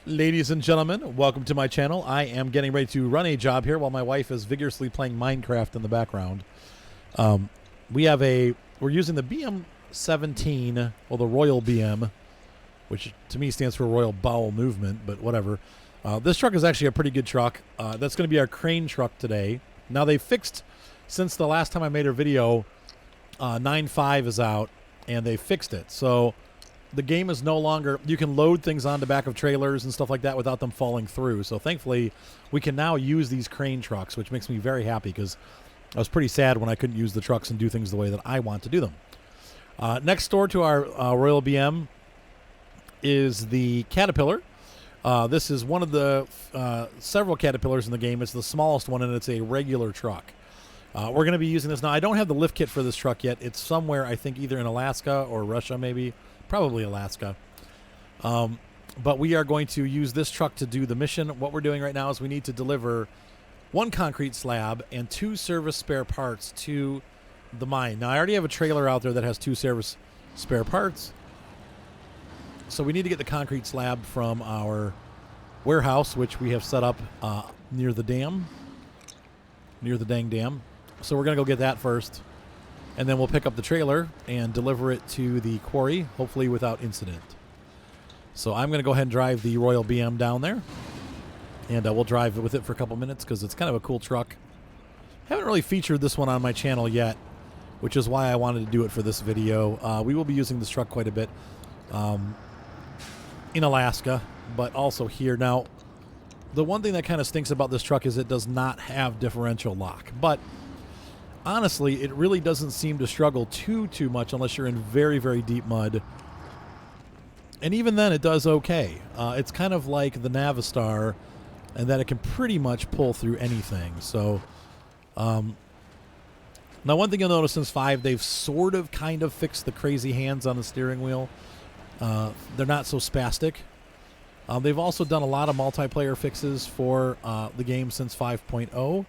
Ladies and gentlemen, welcome to my channel. I am getting ready to run a job here while my wife is vigorously playing Minecraft in the background. We're using the BM17, well, the Royal BM, which to me stands for Royal Bowel Movement, but whatever. This truck is actually a pretty good truck. That's going to be our crane truck today. Now they fixed, since the last time I made a video, 9.5 is out, and they fixed it. So the game is no longer, you can load things on the back of trailers and stuff like that without them falling through. So thankfully, we can now use these crane trucks, which makes me very happy because I was pretty sad when I couldn't use the trucks and do things the way that I want to do them. Next door to our Royal BM is the Caterpillar. This is one of the several Caterpillars in the game. It's the smallest one, and it's a regular truck. We're going to be using this now. I don't have the lift kit for this truck yet. It's somewhere, I think, either in Alaska or Russia, maybe. Probably Alaska. But we are going to use this truck to do the mission. What we're doing right now is we need to deliver 1 concrete slab and 2 service spare parts to the mine. Now, I already have a trailer out there that has 2 service spare parts. So we need to get the concrete slab from our warehouse, which we have set up near the dam. Near the dang dam. So we're going to go get that first. And then we'll pick up the trailer and deliver it to the quarry, hopefully without incident. So I'm going to go ahead and drive the Royal BM down there. And we'll drive with it for a couple minutes because it's kind of a cool truck. Haven't really featured this one on my channel yet, which is why I wanted to do it for this video. We will be using this truck quite a bit in Alaska, but also here. Now, the one thing that kind of stinks about this truck is it does not have differential lock. But honestly, it really doesn't seem to struggle too much unless you're in very, very deep mud. And even then, it does okay. It's kind of like the Navistar, and that it can pretty much pull through anything. So, now one thing you'll notice since 5, they've sort of kind of fixed the crazy hands on the steering wheel. They're not so spastic. They've also done a lot of multiplayer fixes for the game since 5.0.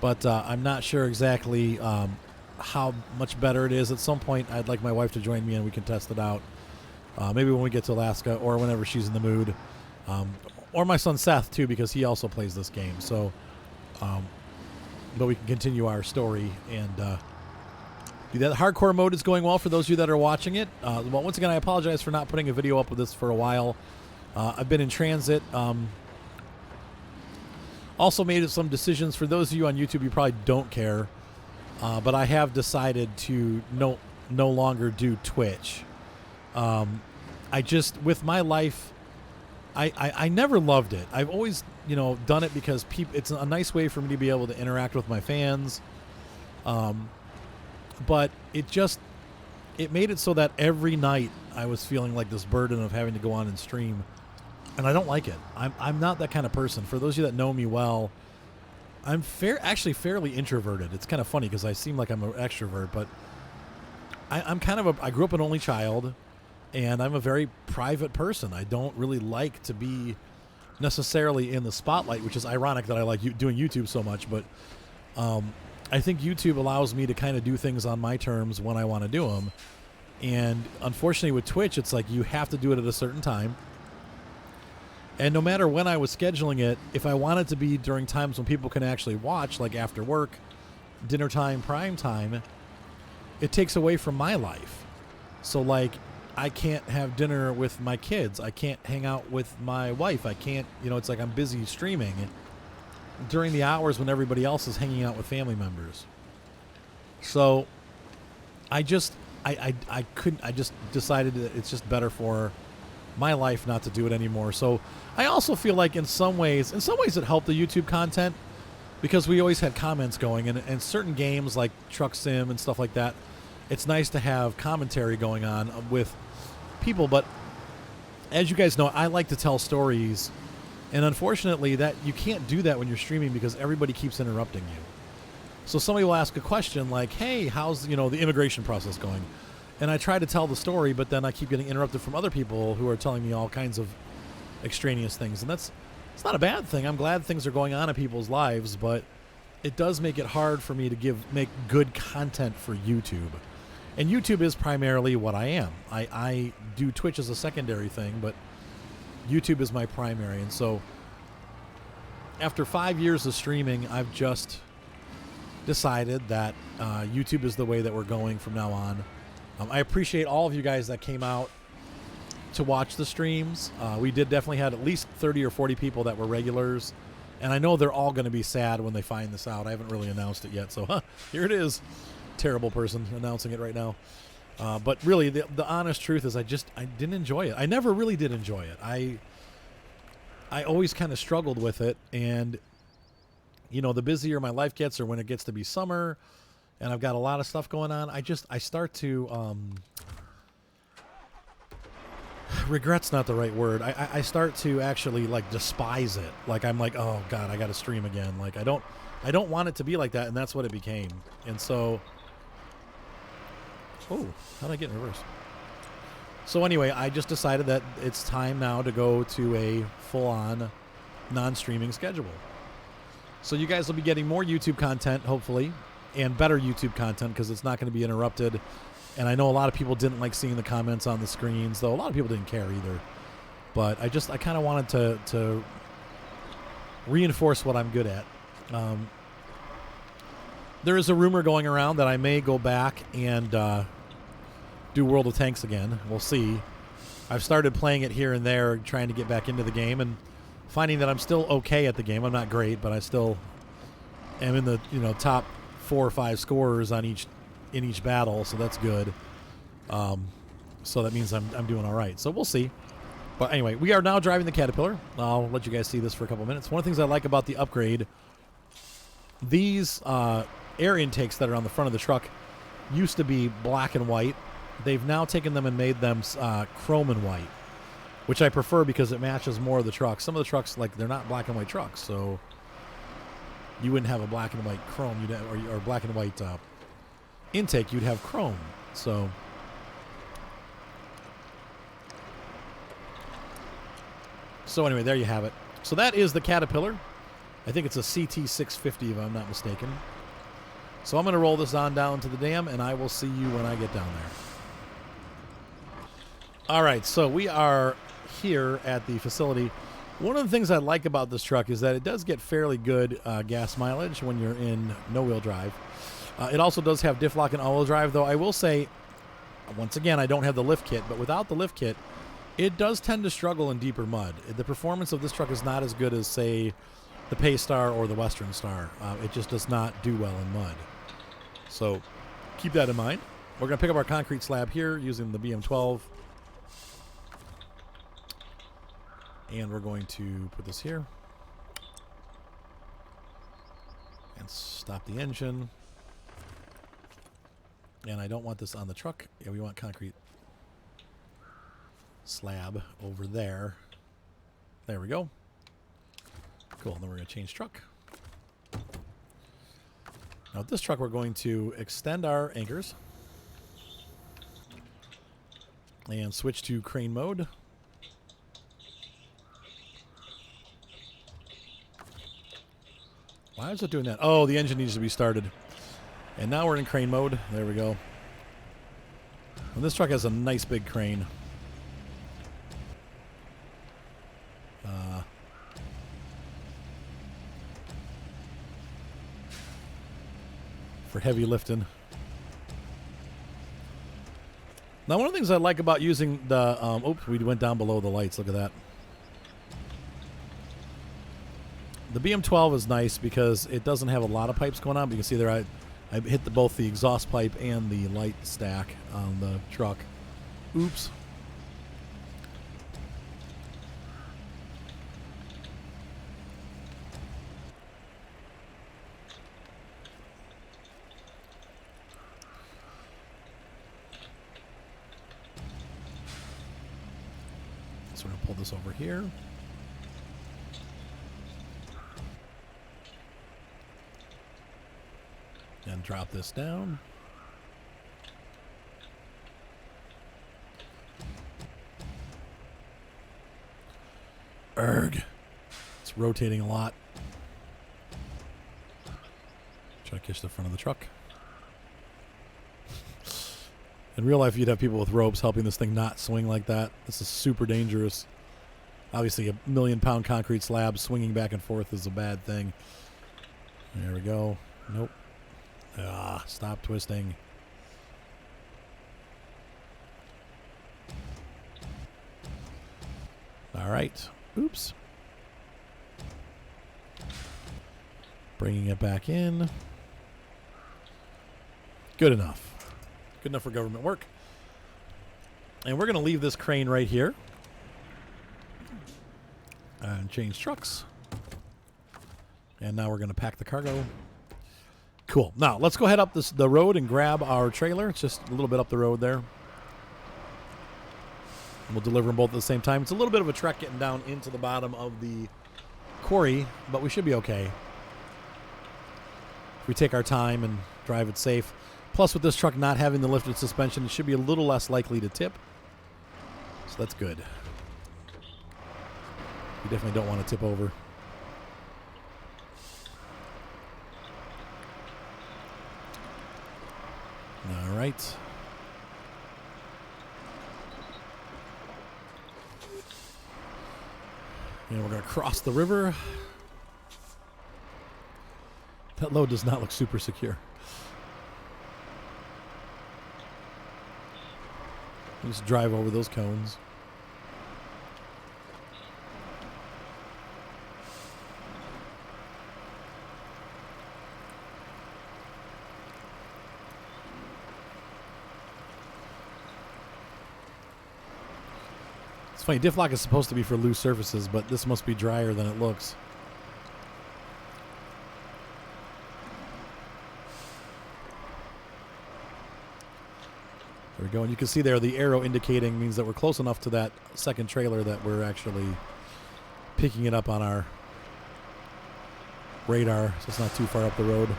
But I'm not sure exactly how much better it is. At some point, I'd like my wife to join me and we can test it out. Maybe when we get to Alaska or whenever she's in the mood. Or my son Seth, too, because he also plays this game. So, but we can continue our story and do that. Hardcore mode is going well for those of you that are watching it. Well, once again, I apologize for not putting a video up with this for a while. I've been in transit. Also made some decisions. For those of you on YouTube, you probably don't care, but I have decided to no longer do Twitch. I just, with my life, I never loved it. I've always, done it because it's a nice way for me to be able to interact with my fans. But it made it so that every night I was feeling like this burden of having to go on and stream. And I don't like it. I'm not that kind of person. For those of you that know me well, I'm actually fairly introverted. It's kind of funny because I seem like I'm an extrovert, but I grew up an only child, and I'm a very private person. I don't really like to be necessarily in the spotlight, which is ironic that I like doing YouTube so much, but I think YouTube allows me to kind of do things on my terms when I want to do them. And unfortunately with Twitch, it's like you have to do it at a certain time. And no matter when I was scheduling it, if I wanted to be during times when people can actually watch, like after work, dinner time, prime time, it takes away from my life. So, like, I can't have dinner with my kids. I can't hang out with my wife. I can't, it's like I'm busy streaming during the hours when everybody else is hanging out with family members. So, I just decided that it's just better for my life not to do it anymore. So I also feel like in some ways it helped the YouTube content because we always had comments going, and certain games like Truck Sim and stuff like that, it's nice to have commentary going on with people. But as you guys know, I like to tell stories, and unfortunately that you can't do that when you're streaming because everybody keeps interrupting you. So somebody will ask a question like, hey, how's the immigration process going? And I try to tell the story, but then I keep getting interrupted from other people who are telling me all kinds of extraneous things. And it's not a bad thing. I'm glad things are going on in people's lives, but it does make it hard for me to make good content for YouTube. And YouTube is primarily what I am. I do Twitch as a secondary thing, but YouTube is my primary. And so after 5 years of streaming, I've just decided that YouTube is the way that we're going from now on. I appreciate all of you guys that came out to watch the streams. We did definitely had at least 30 or 40 people that were regulars. And I know they're all going to be sad when they find this out. I haven't really announced it yet. So here it is. Terrible person announcing it right now. But really, the honest truth is I didn't enjoy it. I never really did enjoy it. I always kind of struggled with it. And, you know, the busier my life gets or when it gets to be summer and I've got a lot of stuff going on, I start to... regret's not the right word. I start to actually like despise it. Like I'm like, oh God, I got to stream again. Like I don't want it to be like that, and that's what it became. And so, oh, how did I get in reverse? So anyway, I just decided that it's time now to go to a full-on non-streaming schedule. So you guys will be getting more YouTube content, hopefully, and better YouTube content because it's not going to be interrupted. And I know a lot of people didn't like seeing the comments on the screens, though a lot of people didn't care either. But I kind of wanted to reinforce what I'm good at. There is a rumor going around that I may go back and do World of Tanks again. We'll see. I've started playing it here and there, trying to get back into the game, and finding that I'm still okay at the game. I'm not great, but I still am in the top 4 or 5 scorers on in each battle, so that's good. So that means I'm doing all right. So we'll see. But anyway, we are now driving the Caterpillar. I'll let you guys see this for a couple minutes. One of the things I like about the upgrade, these air intakes that are on the front of the truck used to be black and white. They've now taken them and made them chrome and white, which I prefer because it matches more of the truck. Some of the trucks, like, they're not black and white trucks, so you wouldn't have a black and white chrome, or black and white intake, you'd have chrome. So anyway, there you have it. So that is the Caterpillar. I think it's a CT650 if I'm not mistaken. So I'm going to roll this on down to the dam, and I will see you when I get down there. All right, so we are here at the facility. One of the things I like about this truck is that it does get fairly good gas mileage when you're in no-wheel drive. It also does have diff lock and all-wheel drive, though I will say, once again, I don't have the lift kit, but without the lift kit, it does tend to struggle in deeper mud. The performance of this truck is not as good as, say, the Paystar or the Western Star. It just does not do well in mud. So keep that in mind. We're going to pick up our concrete slab here using the BM12. And we're going to put this here. And stop the engine. And I don't want this on the truck. Yeah, we want concrete slab over there. There we go. Cool. Then we're going to change truck. Now with this truck, we're going to extend our anchors and switch to crane mode. Why is it doing that? Oh, the engine needs to be started. And now we're in crane mode. There we go. And this truck has a nice big crane. For heavy lifting. Now, one of the things I like about using the... oops, we went down below the lights. Look at that. The BM12 is nice because it doesn't have a lot of pipes going on. But you can see there I hit both the exhaust pipe and the light stack on the truck. Oops. So we're going to pull this over here. And drop this down. Erg. It's rotating a lot. Try to catch the front of the truck. In real life, you'd have people with ropes helping this thing not swing like that. This is super dangerous. Obviously, a 1,000,000-pound concrete slab swinging back and forth is a bad thing. There we go. Nope. Ah, stop twisting. All right. Oops. Bringing it back in. Good enough. Good enough for government work. And we're going to leave this crane right here. And change trucks. And now we're going to pack the cargo. Cool. Now, let's go head up the road and grab our trailer. It's just a little bit up the road there. And we'll deliver them both at the same time. It's a little bit of a trek getting down into the bottom of the quarry, but we should be okay. If we take our time and drive it safe. Plus, with this truck not having the lifted suspension, it should be a little less likely to tip. So that's good. You definitely don't want to tip over. All right. And we're going to cross the river. That load does not look super secure. Just drive over those cones. It's funny, diff lock is supposed to be for loose surfaces, but this must be drier than it looks. There we go. And you can see there the arrow indicating means that we're close enough to that second trailer that we're actually picking it up on our radar, so it's not too far up the road.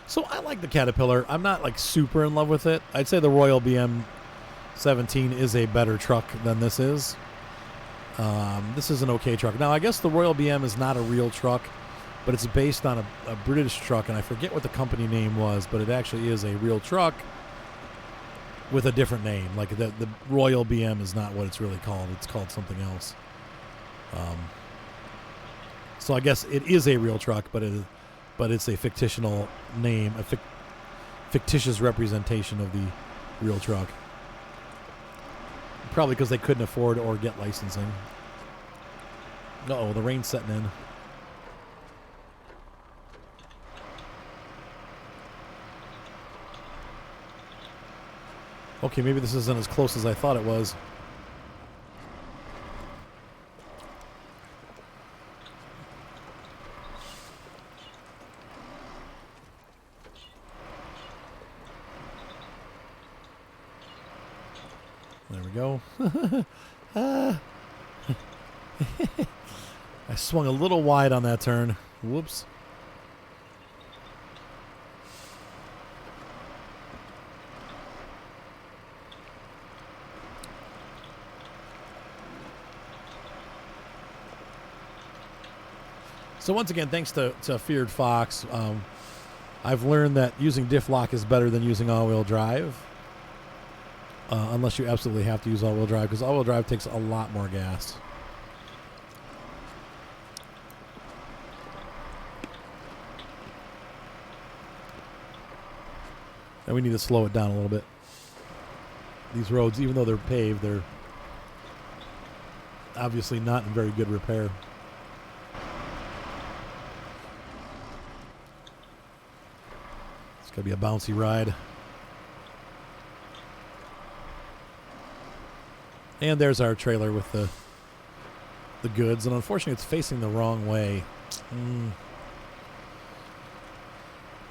So I like the Caterpillar. I'm not like super in love with it. I'd say the Royal BM17 is a better truck than this is. This is an okay truck. Now I guess the Royal BM is not a real truck, but it's based on a British truck, and I forget what the company name was, but it actually is a real truck with a different name. Like the Royal BM is not what it's really called. It's called something else. So I guess it is a real truck, but it's a fictional name, a fictitious representation of the real truck. Probably because they couldn't afford or get licensing. Uh-oh, the rain's setting in. Okay, maybe this isn't as close as I thought it was. There we go. I swung a little wide on that turn. Whoops. So once again, thanks to Feared Fox, I've learned that using diff lock is better than using all-wheel drive. Unless you absolutely have to use all-wheel drive, because all-wheel drive takes a lot more gas. And we need to slow it down a little bit. These roads, even though they're paved, they're obviously not in very good repair. It's going to be a bouncy ride. And there's our trailer with the goods. And unfortunately, it's facing the wrong way.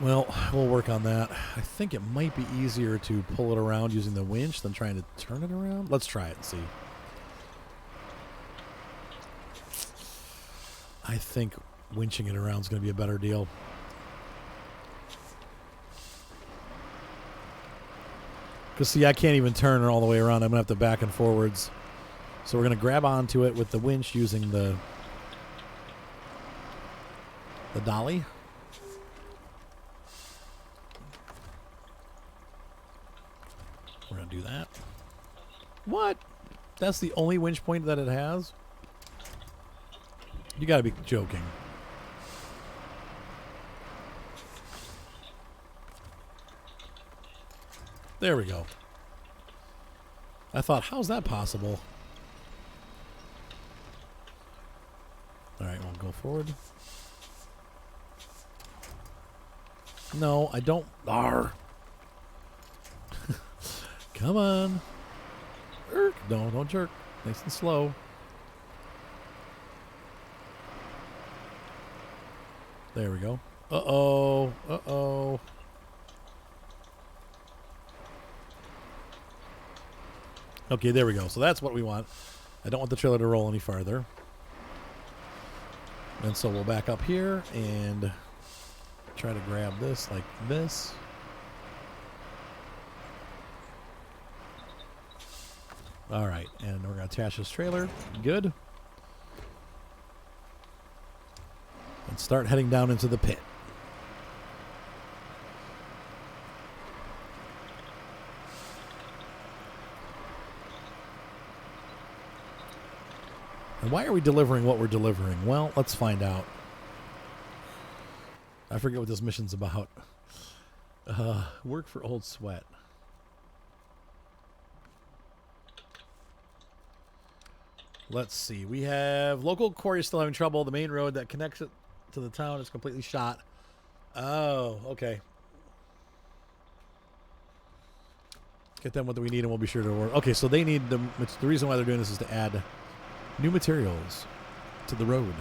Well, we'll work on that. I think it might be easier to pull it around using the winch than trying to turn it around. Let's try it and see. I think winching it around is going to be a better deal. Because, see, I can't even turn it all the way around. I'm going to have to back and forwards. So we're going to grab onto it with the winch using the dolly. We're going to do that. What? That's the only winch point that it has? You gotta be joking. There we go. I thought, how's that possible? Alright, we'll go forward. No, I don't. Arr. Come on. No, don't jerk. Nice and slow. There we go. Uh-oh. Uh-oh. Okay, there we go. So that's what we want. I don't want the trailer to roll any farther. And so we'll back up here and try to grab this like this. All right, and we're going to attach this trailer. Good. And start heading down into the pit. And why are we delivering what we're delivering? Well, let's find out. I forget what this mission's about. Work for Old Sweat. Let's see. We have local quarry still having trouble. The main road that connects it to the town is completely shot. Oh, okay. Get them what we need and we'll be sure to work. Okay, so they need the reason why they're doing this is to add new materials to the road.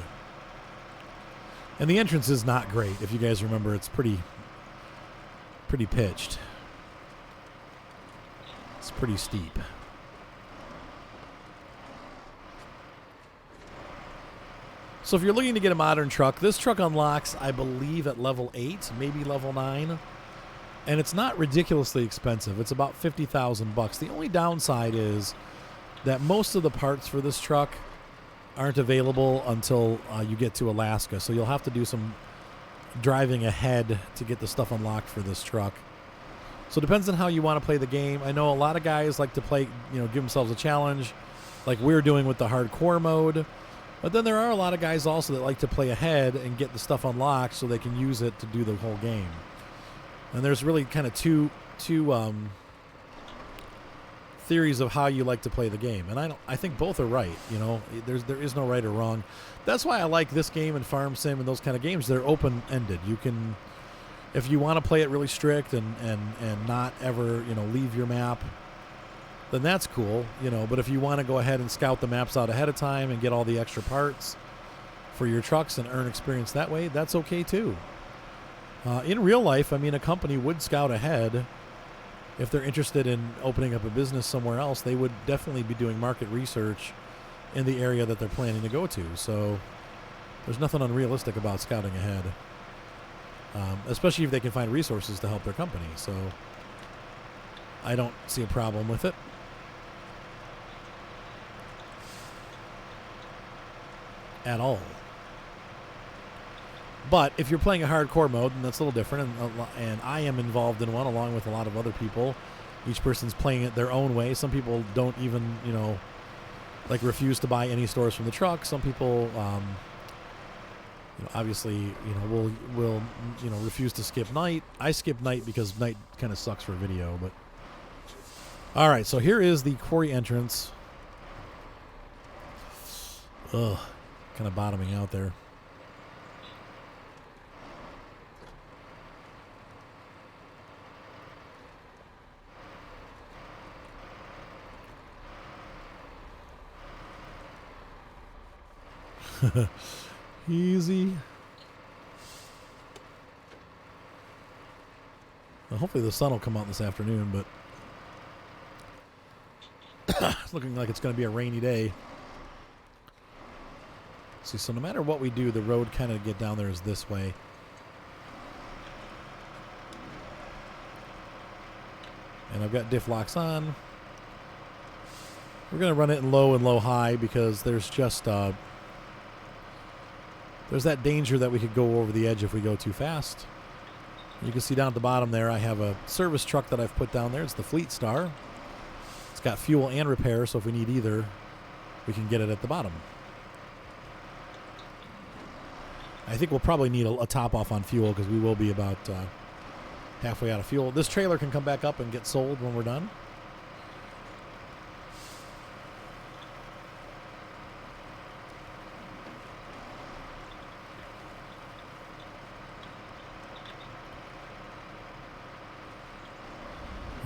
And the entrance is not great. If you guys remember, it's pretty pitched. It's pretty steep. So if you're looking to get a modern truck, this truck unlocks, I believe, at level 8, maybe level 9. And it's not ridiculously expensive. It's about $50,000. The only downside is that most of the parts for this truck aren't available until you get to Alaska. So you'll have to do some driving ahead to get the stuff unlocked for this truck. So it depends on how you want to play the game. I know a lot of guys like to play, give themselves a challenge like we're doing with the hardcore mode. But then there are a lot of guys also that like to play ahead and get the stuff unlocked so they can use it to do the whole game. And there's really kind of two theories of how you like to play the game, and I think both are right. There is no right or wrong. That's why I like this game and Farm Sim and those kind of games. They're open ended. You can, if you want to play it really strict and not ever leave your map, then that's cool. But if you want to go ahead and scout the maps out ahead of time and get all the extra parts for your trucks and earn experience that way, that's okay too. In real life, I mean, a company would scout ahead. If they're interested in opening up a business somewhere else, they would definitely be doing market research in the area that they're planning to go to. So there's nothing unrealistic about scouting ahead, especially if they can find resources to help their company. So I don't see a problem with it. At all. But if you're playing a hardcore mode, then that's a little different, and I am involved in one along with a lot of other people. Each person's playing it their own way. Some people don't even, refuse to buy any stores from the truck. Some people, obviously, will refuse to skip night. I skip night because night kind of sucks for video. But all right, so here is the quarry entrance. Ugh, kind of bottoming out there. Easy. Well, hopefully the sun will come out this afternoon, but it's looking like it's going to be a rainy day. See, so no matter what we do, the road kind of get down there is this way. And I've got diff locks on. We're going to run it in low and low high because there's just there's that danger that we could go over the edge if we go too fast. You can see down at the bottom there, I have a service truck that I've put down there. It's the Fleet Star. It's got fuel and repair, so if we need either, we can get it at the bottom. I think we'll probably need a top off on fuel because we will be about halfway out of fuel. This trailer can come back up and get sold when we're done.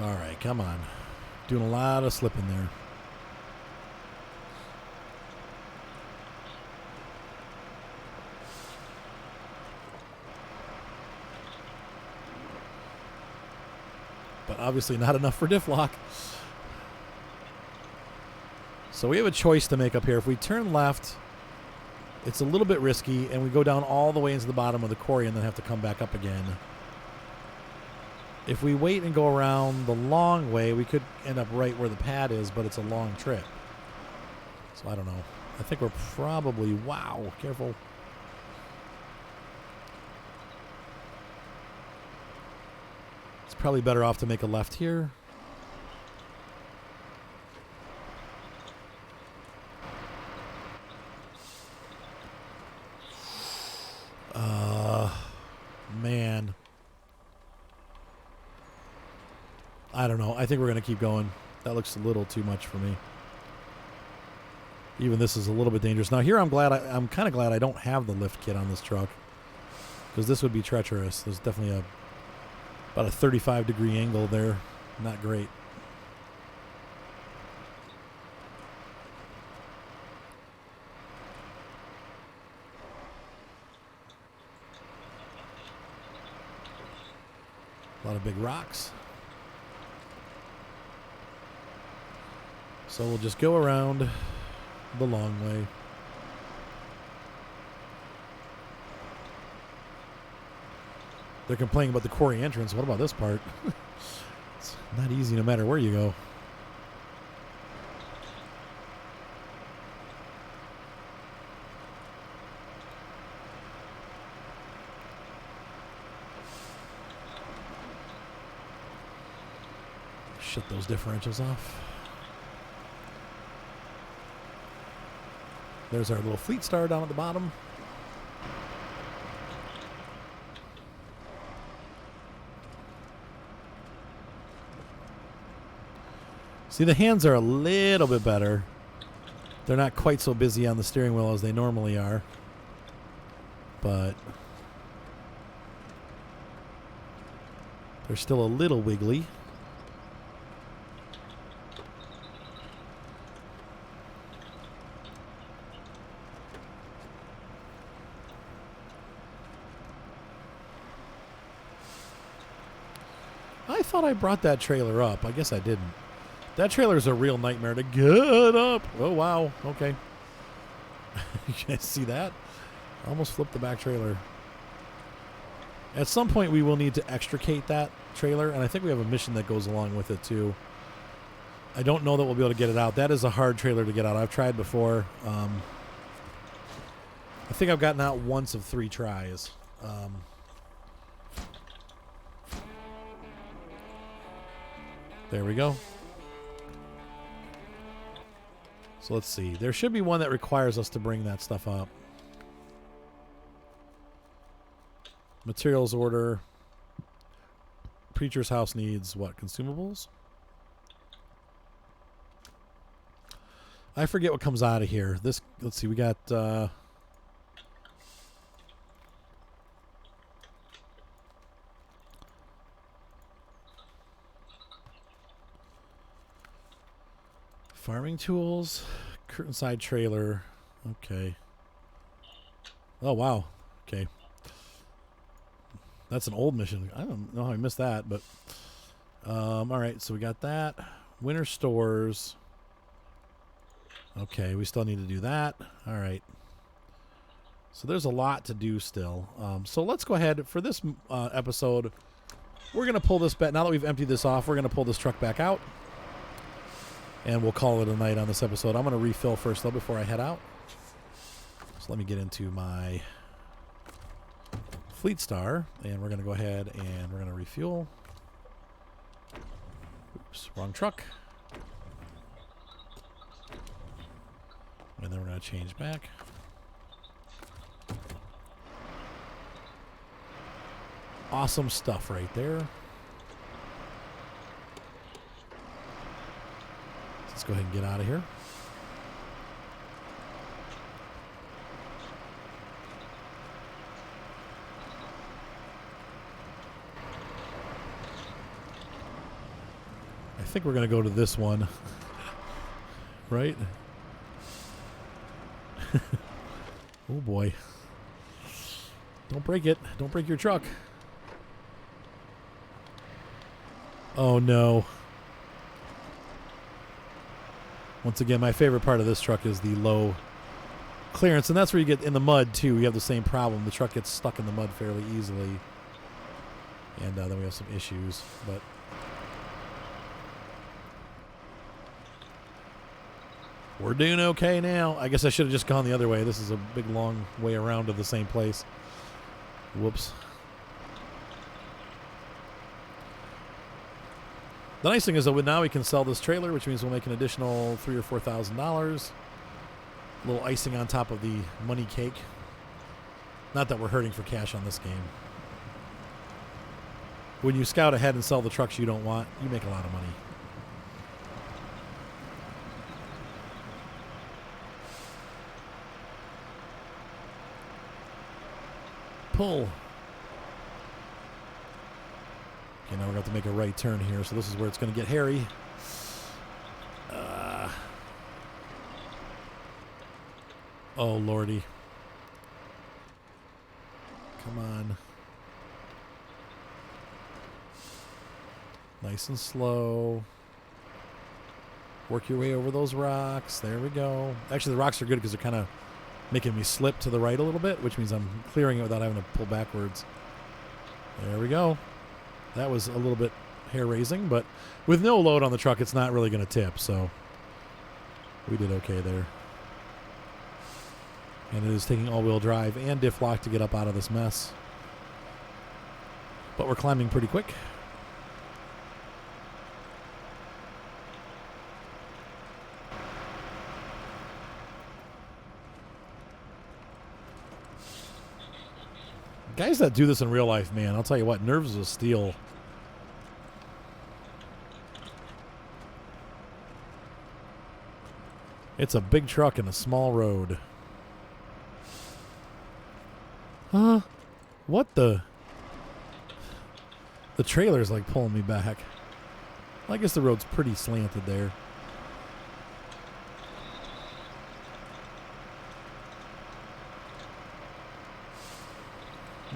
All right, come on. Doing a lot of slipping there. But obviously not enough for diff lock. So we have a choice to make up here. If we turn left, it's a little bit risky, and we go down all the way into the bottom of the quarry and then have to come back up again. If we wait and go around the long way, we could end up right where the pad is, but it's a long trip. So I don't know. I think we're probably... Wow, careful. It's probably better off to make a left here. Man. I don't know. I think we're going to keep going. That looks a little too much for me. Even this is a little bit dangerous. Now here I'm kind of glad I don't have the lift kit on this truck, because this would be treacherous. There's definitely about a 35-degree angle there. Not great. A lot of big rocks. So we'll just go around the long way. They're complaining about the quarry entrance. What about this part? It's not easy no matter where you go. Shut those differentials off. There's our little fleet star down at the bottom. See, the hands are a little bit better. They're not quite so busy on the steering wheel as they normally are. But they're still a little wiggly. I thought I brought that trailer up. I guess I didn't. That trailer is a real nightmare to get up. Oh, wow. Okay. You guys see that? I almost flipped the back trailer. At some point, we will need to extricate that trailer, and I think we have a mission that goes along with it, too. I don't know that we'll be able to get it out. That is a hard trailer to get out. I've tried before. I think I've gotten out once of 3 tries. There we go. So let's see. There should be one that requires us to bring that stuff up. Materials order. Preacher's house needs what? Consumables? I forget what comes out of here. This, let's see, we got farming tools, curtain side trailer. Okay. Oh, wow. Okay. That's an old mission. I don't know how I missed that, but all right, so we got that. Winter stores. Okay, we still need to do that. All right. So there's a lot to do still. So let's go ahead for this episode. We're going to pull this back. Now that we've emptied this off, we're going to pull this truck back out. And we'll call it a night on this episode. I'm going to refill first, though, before I head out. So let me get into my Fleet Star. And we're going to go ahead and we're going to refuel. Oops, wrong truck. And then we're going to change back. Awesome stuff right there. Let's go ahead and get out of here. I think we're going to go to this one. Right? Oh boy. Don't break it. Don't break your truck. Oh no. Once again, my favorite part of this truck is the low clearance, and that's where you get in the mud too. You have the same problem. The truck gets stuck in the mud fairly easily, and then we have some issues. But we're doing okay now. I guess I should have just gone the other way. This is a big long way around to the same place. Whoops. The nice thing is that now we can sell this trailer, which means we'll make an additional $3,000 or $4,000. A little icing on top of the money cake. Not that we're hurting for cash on this game. When you scout ahead and sell the trucks you don't want, you make a lot of money. Pull. Okay, now we're going to have to make a right turn here, so this is where it's going to get hairy. Oh, lordy. Come on. Nice and slow. Work your way over those rocks. There we go. Actually, the rocks are good because they're kind of making me slip to the right a little bit, which means I'm clearing it without having to pull backwards. There we go. That was a little bit hair-raising, but with no load on the truck, it's not really going to tip, so we did okay there. And it is taking all-wheel drive and diff lock to get up out of this mess. But we're climbing pretty quick. Guys that do this in real life, man, I'll tell you what, nerves of steel. It's a big truck in a small road. Huh? What the? The trailer's like pulling me back. Well, I guess the road's pretty slanted there.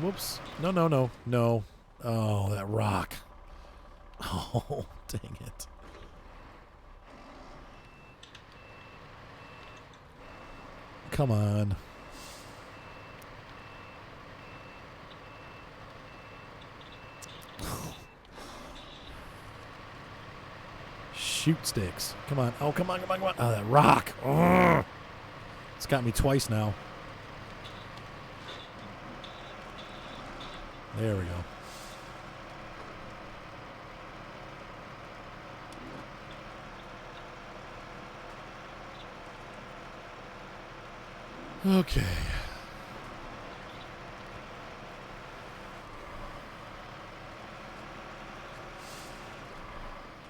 Whoops. No, no, no, no. Oh, that rock. Oh, dang it. Come on. Shoot sticks. Come on. Oh, come on, come on, come on. Oh, that rock. Ugh. It's got me twice now. There we go. Okay.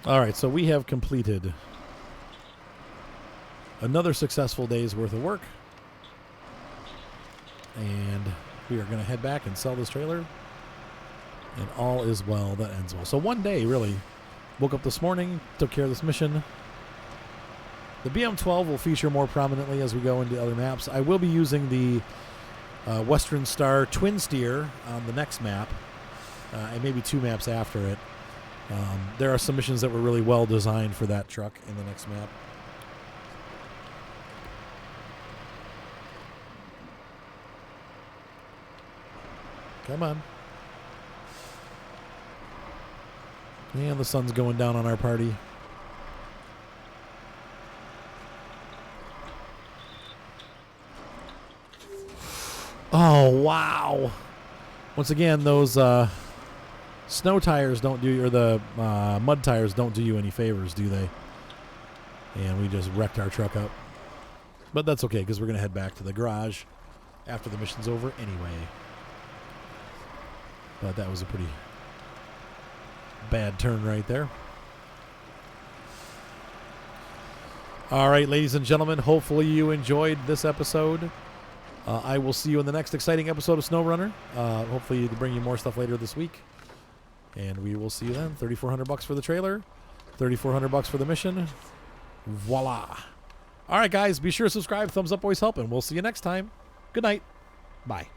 All right, so we have completed another successful day's worth of work. And we are going to head back and sell this trailer. And all is well that ends well. So one day, really, woke up this morning, took care of this mission. The BM12 will feature more prominently as we go into other maps. I will be using the Western Star Twin Steer on the next map, and maybe 2 maps after it. There are some missions that were really well designed for that truck in the next map. Come on. And the sun's going down on our party. Oh, wow. Once again, those snow tires don't do you, or the mud tires don't do you any favors, do they? And we just wrecked our truck up. But that's okay, because we're going to head back to the garage after the mission's over anyway. But that was a pretty bad turn right there. All right, ladies and gentlemen, hopefully you enjoyed this episode. I will see you in the next exciting episode of Snowrunner. Hopefully to bring you more stuff later this week. And we will see you then. $3,400 for the trailer. $3,400 for the mission. Voila. All right, guys, be sure to subscribe. Thumbs up always help, and we'll see you next time. Good night. Bye.